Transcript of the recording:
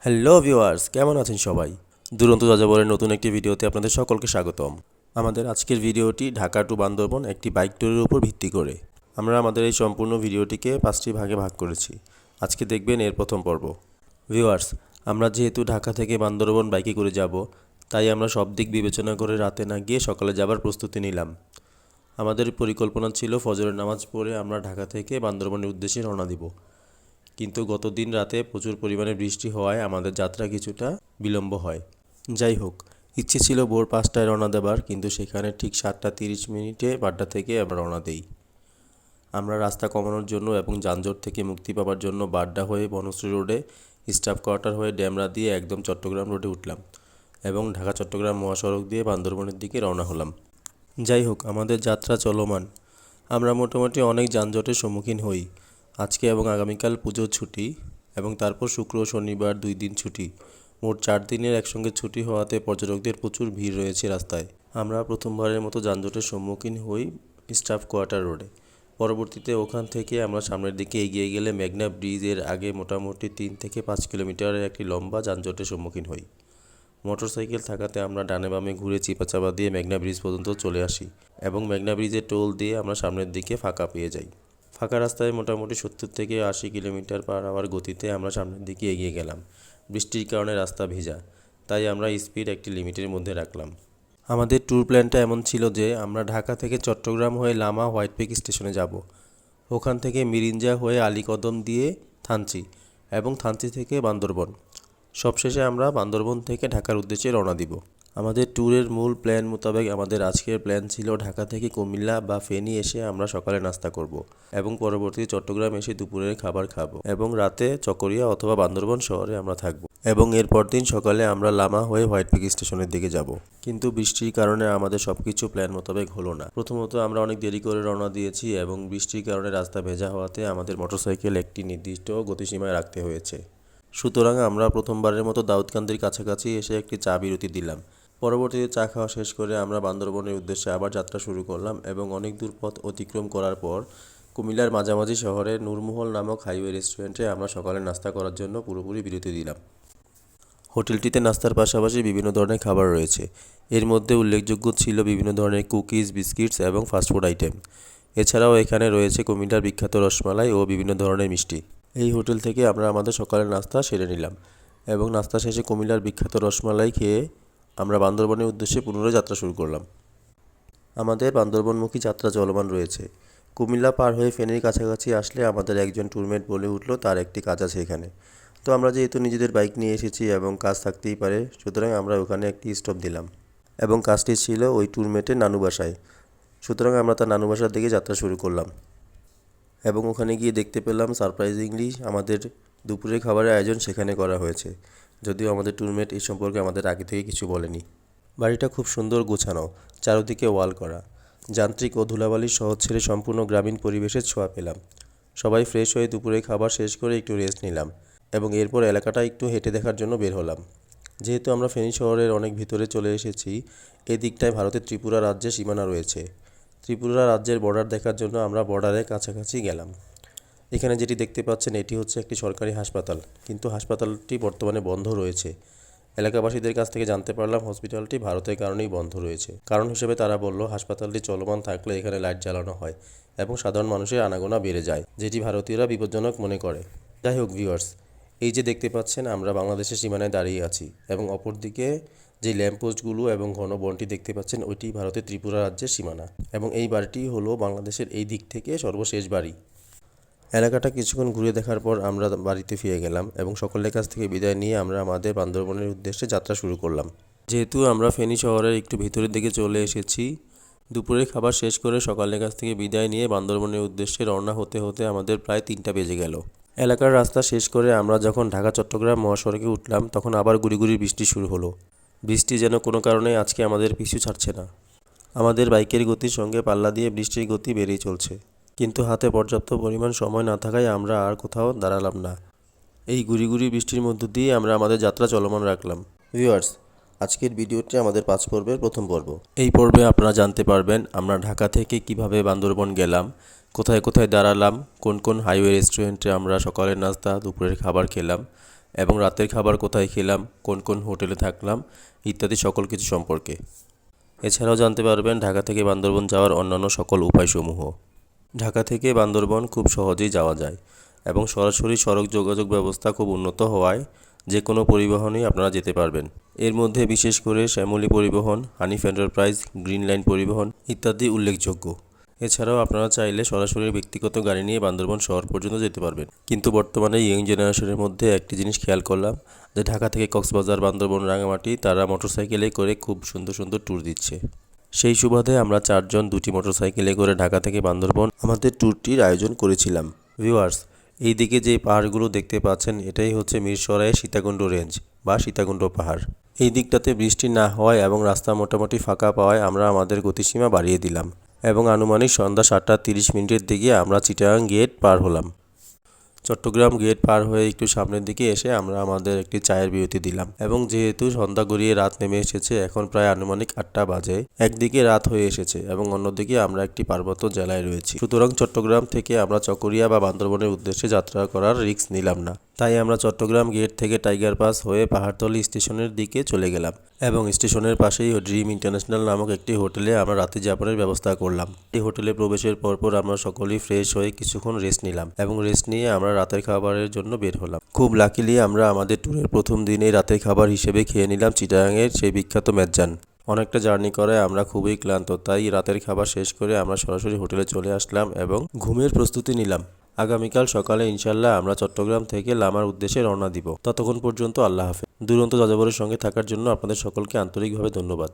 Hello viewers, কেমন আছেন সবাই? দুরন্ত যাযাবরের নতুন একটি ভিডিওতে আপনাদের সকলকে স্বাগতম। আমাদের আজকের ভিডিওটি ঢাকা টু বান্দরবন একটি বাইক ট্যুরের উপর ভিত্তি করে। আমরা আমাদের এই সম্পূর্ণ ভিডিওটিকে 5টি ভাগে ভাগ করেছি। আজকে দেখবেন এর প্রথম পর্ব। ভিউয়ার্স, আমরা যেহেতু ঢাকা থেকে বান্দরবন বাইকে করে যাব, তাই আমরা সব দিক বিবেচনা করে রাতে না গিয়ে সকালে যাবার প্রস্তুতি নিলাম। আমাদের পরিকল্পনা ছিল ফজরের নামাজ পড়ে আমরা ঢাকা থেকে বান্দরবনের উদ্দেশ্যে রওনা দিব। কিন্তু গতদিন রাতে প্রচুর পরিমাণে বৃষ্টি হওয়ায় আমাদের যাত্রা কিছুটা বিলম্ব হয়। যাই হোক, ইচ্ছে ছিল ভোর 5টায় রওনা দেবার, কিন্তু সেখানে ঠিক 7:30 বাড্ডা থেকে আমরা রওনা দেই। আমরা রাস্তা কমানোর জন্য এবং যানজট থেকে মুক্তি পাওয়ার জন্য বাড্ডা হয়ে বনশ্রী রোডে, স্টাফ কোয়ার্টার হয়ে ড্যামরা দিয়ে একদম চট্টগ্রাম রোডে উঠলাম এবং ঢাকা চট্টগ্রাম মহাসড়ক দিয়ে বান্দরবনের দিকে রওনা হলাম। যাই হোক, আমাদের যাত্রা চলমান। আমরা মোটামুটি অনেক যানজটের সম্মুখীন হই। আজকে এবং আগামীকাল পুজোর ছুটি এবং তারপর শুক্র ও শনিবার 2 দিন ছুটি। মোট 4 দিনের একসঙ্গে ছুটি হওয়াতে পর্যটকদের প্রচুর ভিড় রয়েছে রাস্তায়। আমরা প্রথমবারের মতো যানজটের সম্মুখীন হই স্টাফ কোয়ার্টার রোডে। পরবর্তীতে ওখান থেকে আমরা সামনের দিকে এগিয়ে গেলে মেঘনা ব্রিজের আগে মোটামুটি 3 থেকে 5 কিলোমিটারের একটি লম্বা যানজটের সম্মুখীন হই। মোটরসাইকেল থাকাতে আমরা ডানে বামে ঘুরে চিপাচাপা দিয়ে মেঘনা ব্রিজ পর্যন্ত চলে আসি এবং মেঘনা ব্রিজের টোল দিয়ে আমরা সামনের দিকে ফাঁকা পেয়ে যাই। ফাঁকা রাস্তায় মোটামুটি 70 থেকে 80 কিলোমিটার পার আওয়ার গতিতে আমরা সামনের দিকে এগিয়ে গেলাম। বৃষ্টির কারণে রাস্তা ভেজা, তাই আমরা স্পিড একটি লিমিটের মধ্যে রাখলাম। আমাদের ট্যুর প্ল্যানটা এমন ছিল যে আমরা ঢাকা থেকে চট্টগ্রাম হয়ে লামা হোয়াইট পিক স্টেশনে যাব। ওখান থেকে মিরিঞ্জা হয়ে আলীকদম দিয়ে থানচি এবং থানচি থেকে বান্দরবন। সবশেষে আমরা বান্দরবন থেকে ঢাকার উদ্দেশ্যে রওনা দিব। আমাদের ট্যুরের মূল প্ল্যান মোতাবেক আমাদের আজকের প্ল্যান ছিল ঢাকা থেকে কুমিল্লা বা ফেনী এসে আমরা সকালে নাস্তা করব এবং পরবর্তী চট্টগ্রাম এসে দুপুরের খাবার খাবো এবং রাতে চকরিয়া অথবা বান্দরবন শহরে আমরা থাকব এবং এরপর দিন সকালে আমরা লামা হয়ে হোয়াইট পিক স্টেশনের দিকে যাব। কিন্তু বৃষ্টির কারণে আমাদের সবকিছু প্ল্যান মোতাবেক হলো না। প্রথমত আমরা অনেক দেরি করে রওনা দিয়েছি এবং বৃষ্টির কারণে রাস্তা ভেজা হওয়াতে আমাদের মোটরসাইকেল একটি নির্দিষ্ট গতিসীমায় রাখতে হয়েছে। সুতরাং আমরা প্রথমবারের মতো দাউদকান্দির কাছাকাছি এসে একটি চা বিরতি দিলাম। পরবর্তীতে চা খাওয়া শেষ করে আমরা বান্দরবনের উদ্দেশ্যে আবার যাত্রা শুরু করলাম এবং অনেক দূর পথ অতিক্রম করার পর কুমিল্লার মাঝামাঝি শহরে নূরমহল নামক হাইওয়ে রেস্টুরেন্টে আমরা সকালে নাস্তা করার জন্য পুরোপুরি বিরতি দিলাম। হোটেলটিতে নাস্তার পাশাপাশি বিভিন্ন ধরনের খাবার রয়েছে। এর মধ্যে উল্লেখযোগ্য ছিল বিভিন্ন ধরনের কুকিজ, বিস্কিটস এবং ফাস্টফুড আইটেম। এছাড়াও এখানে রয়েছে কুমিল্লার বিখ্যাত রসমালাই ও বিভিন্ন ধরনের মিষ্টি। এই হোটেল থেকে আমরা আমাদের সকালের নাস্তা সেরে নিলাম এবং নাস্তা শেষে কুমিল্লার বিখ্যাত রসমালাই খেয়ে আমরা বান্দরবনের উদ্দেশ্যে পুনরায় যাত্রা শুরু করলাম। আমাদের বান্দরবনমুখী যাত্রা চলমান রয়েছে। কুমিল্লা পার হয়ে ফেনীর কাছাকাছি আসলে আমাদের একজন ট্যুরমেট বলে উঠলো তার একটি কাজ আছে এখানে। তো আমরা যেহেতু নিজেদের বাইক নিয়ে এসেছি এবং কাজ থাকতেই পারে, সুতরাং আমরা ওখানে একটি স্টপ দিলাম এবং কাজটি ছিল ওই ট্যুরমেটের নানু বাসায়। সুতরাং আমরা তার নানু বাসার দিকে যাত্রা শুরু করলাম এবং ওখানে গিয়ে দেখতে পেলাম সারপ্রাইজিংলি আমাদের দুপুরের খাবারের আয়োজন সেখানে করা হয়েছে, যদিও আমাদের ট্যুরমেট এই সম্পর্কে আমাদের আগে থেকে কিছু বলেনি। বাড়িটা খুব সুন্দর গোছানো, চারদিকে ওয়াল করা। যান্ত্রিক ও ধুলাবালির শহর ছেড়ে সম্পূর্ণ গ্রামীণ পরিবেশের ছোঁয়া পেলাম। সবাই ফ্রেশ হয়ে দুপুরের খাবার শেষ করে একটু রেস্ট নিলাম এবং এরপর এলাকাটা একটু হেঁটে দেখার জন্য বের হলাম। যেহেতু আমরা ফেনী শহরের অনেক ভিতরে চলে এসেছি, এই দিকটায় ভারতের ত্রিপুরা রাজ্যের সীমানা রয়েছে। ত্রিপুরা রাজ্যের বর্ডার দেখার জন্য আমরা বর্ডারের কাছাকাছি গেলাম। এখানে যেটি দেখতে পাচ্ছেন এটি হচ্ছে একটি সরকারি হাসপাতাল, কিন্তু হাসপাতালটি বর্তমানে বন্ধ রয়েছে। এলাকাবাসীদের কাছ থেকে জানতে পারলাম হসপিটালটি ভারতের কারণেই বন্ধ রয়েছে। কারণ হিসেবে তারা বলল হাসপাতালটি চলমান থাকলে এখানে লাইট জ্বালানো হয় এবং সাধারণ মানুষের আনাগোনা বেড়ে যায়, যেটি ভারতীয়রা বিপজ্জনক মনে করে। যাই হোক ভিউয়ার্স, এই যে দেখতে পাচ্ছেন আমরা বাংলাদেশের সীমানায় দাঁড়িয়ে আছি এবং অপরদিকে যে ল্যাম্পপোস্টগুলো এবং ঘন বনটি দেখতে পাচ্ছেন ওইটি ভারতের ত্রিপুরা রাজ্যের সীমানা এবং এই বাড়িটি হলো বাংলাদেশের এই দিক থেকে সর্বশেষ বাড়ি। এলাকাটা কিছুক্ষণ ঘুরে দেখার পর আমরা বাড়িতে ফিরে গেলাম এবং সকলের কাছ থেকে বিদায় নিয়ে আমরা আমাদের বান্দরবনের উদ্দেশ্যে যাত্রা শুরু করলাম। যেহেতু আমরা ফেনী শহরের একটু ভিতরের দিকে চলে এসেছি, দুপুরের খাবার শেষ করে সকলের কাছ থেকে বিদায় নিয়ে বান্দরবনের উদ্দেশ্যে রওনা হতে হতে আমাদের প্রায় 3টা বেজে গেল। এলাকার রাস্তা শেষ করে আমরা যখন ঢাকা চট্টগ্রাম মহাসড়কে উঠলাম তখন আবার গুড়ি গুড়ি বৃষ্টি শুরু হলো। বৃষ্টি যেন কোনো কারণে আজকে আমাদের পিছু ছাড়ছে না। আমাদের বাইকের গতির সঙ্গে পাল্লা দিয়ে বৃষ্টির গতি বেড়েই চলছে, কিন্তু হাতে পর্যাপ্ত পরিমাণ সময় না থাকায় আমরা আর কোথাও দাঁড়ালাম না। এই গুড়ি গুড়ি বৃষ্টির মধ্য দিয়ে আমরা আমাদের যাত্রা চলমান রাখলাম। ভিউয়ার্স, আজকের ভিডিওটি আমাদের 5 পর্বের প্রথম পর্ব। এই পর্বে আপনারা জানতে পারবেন আমরা ঢাকা থেকে কিভাবে বান্দরবন গেলাম, কোথায় কোথায় দাঁড়ালাম, কোন কোন হাইওয়ে রেস্টুরেন্টে আমরা সকালের নাস্তা দুপুরের খাবার খেলাম, এবং রাতের খাবার কোথায় খেলাম, কোন কোন হোটেলে থাকলাম ইত্যাদি সকল কিছু সম্পর্কে। এছাড়াও জানতে পারবেন ঢাকা থেকে বান্দরবন যাওয়ার অন্যান্য সকল উপায়সমূহ। ঢাকা থেকে বান্দরবন খুব সহজেই যাওয়া যায় এবং সরাসরি সড়ক যোগাযোগ ব্যবস্থা খুব উন্নত হওয়ায় যে কোনো পরিবহনেই আপনারা যেতে পারবেন। এর মধ্যে বিশেষ করে শ্যামলী পরিবহন, হানিফ এন্টারপ্রাইজ, গ্রিন লাইন পরিবহন ইত্যাদি উল্লেখযোগ্য। এছাড়াও আপনারা চাইলে সরাসরি ব্যক্তিগত গাড়ি নিয়ে বান্দরবন শহর পর্যন্ত যেতে পারবেন। কিন্তু বর্তমানে ইয়ং জেনারেশনের মধ্যে একটি জিনিস খেয়াল করলাম যে ঢাকা থেকে কক্সবাজার, বান্দরবন, রাঙামাটি তারা মোটরসাইকেলে করে খুব সুন্দর সুন্দর ট্যুর দিচ্ছে। সেই সুবাদে আমরা 4 জন 2টি মোটরসাইকেলে করে ঢাকা থেকে বান্দরবন আমাদের ট্যুরটির আয়োজন করেছিলাম। ভিউয়ার্স, এই দিকে যে পাহাড়গুলো দেখতে পাচ্ছেন এটাই হচ্ছে মিরসরাইয়ের সীতাকুণ্ড রেঞ্জ বা সীতাকুণ্ড পাহাড়। এই দিকটাতে বৃষ্টি না হওয়ায় এবং রাস্তা মোটামুটি ফাঁকা পাওয়ায় আমরা আমাদের গতিসীমা বাড়িয়ে দিলাম এবং আনুমানিক সন্ধ্যা 7:30 দিকে আমরা চিটাগাং গেট পার হলাম। চট্টগ্রাম গেট পার হয়ে একটু সামনের দিকে এসে আমরা আমাদের একটি চায়ের বিরতি দিলাম এবং যেহেতু সন্ধ্যা গড়িয়ে রাত নেমে এসেছে, এখন প্রায় আনুমানিক 8টা বাজে, একদিকে রাত হয়ে এসেছে এবং অন্যদিকে আমরা একটি পার্বত্য জেলায় রয়েছি। সুতরাং চট্টগ্রাম থেকে আমরা চকরিয়া বা বান্দরবনের উদ্দেশ্যে যাত্রা করার রিস্ক নিলাম না। তাই আমরা চট্টগ্রাম গেট থেকে টাইগার পাস হয়ে পাহাড়তলী স্টেশনের দিকে চলে গেলাম এবং স্টেশনের পাশেই ড্রিম ইন্টারন্যাশনাল নামক একটি হোটেলে আমরা রাত্রি যাপনের ব্যবস্থা করলাম। এই হোটেলে প্রবেশের পরপর আমরা সকলেই ফ্রেশ হয়ে কিছুক্ষণ রেস্ট নিলাম এবং রেস্ট নিয়ে আমরা রাতের খাবারের জন্য বের হলাম। খুব লাকিলি আমরা আমাদের ট্যুরের প্রথম দিনেই রাতের খাবার হিসেবে খেয়ে নিলাম চিটাগাংয়ের সেই বিখ্যাত মেজ্জান। অনেকটা জার্নি করায় আমরা খুবই ক্লান্ত, তাই রাতের খাবার শেষ করে আমরা সরাসরি হোটেলে চলে আসলাম এবং ঘুমের প্রস্তুতি নিলাম। আগামীকাল সকালে ইনশাল্লাহ আমরা চট্টগ্রাম থেকে লামার উদ্দেশ্যে রওনা দিব। ততক্ষণ পর্যন্ত আল্লাহ হাফেজ। দুরন্ত যাযাবরের সঙ্গে থাকার জন্য আপনাদের সকলকে আন্তরিকভাবে ধন্যবাদ।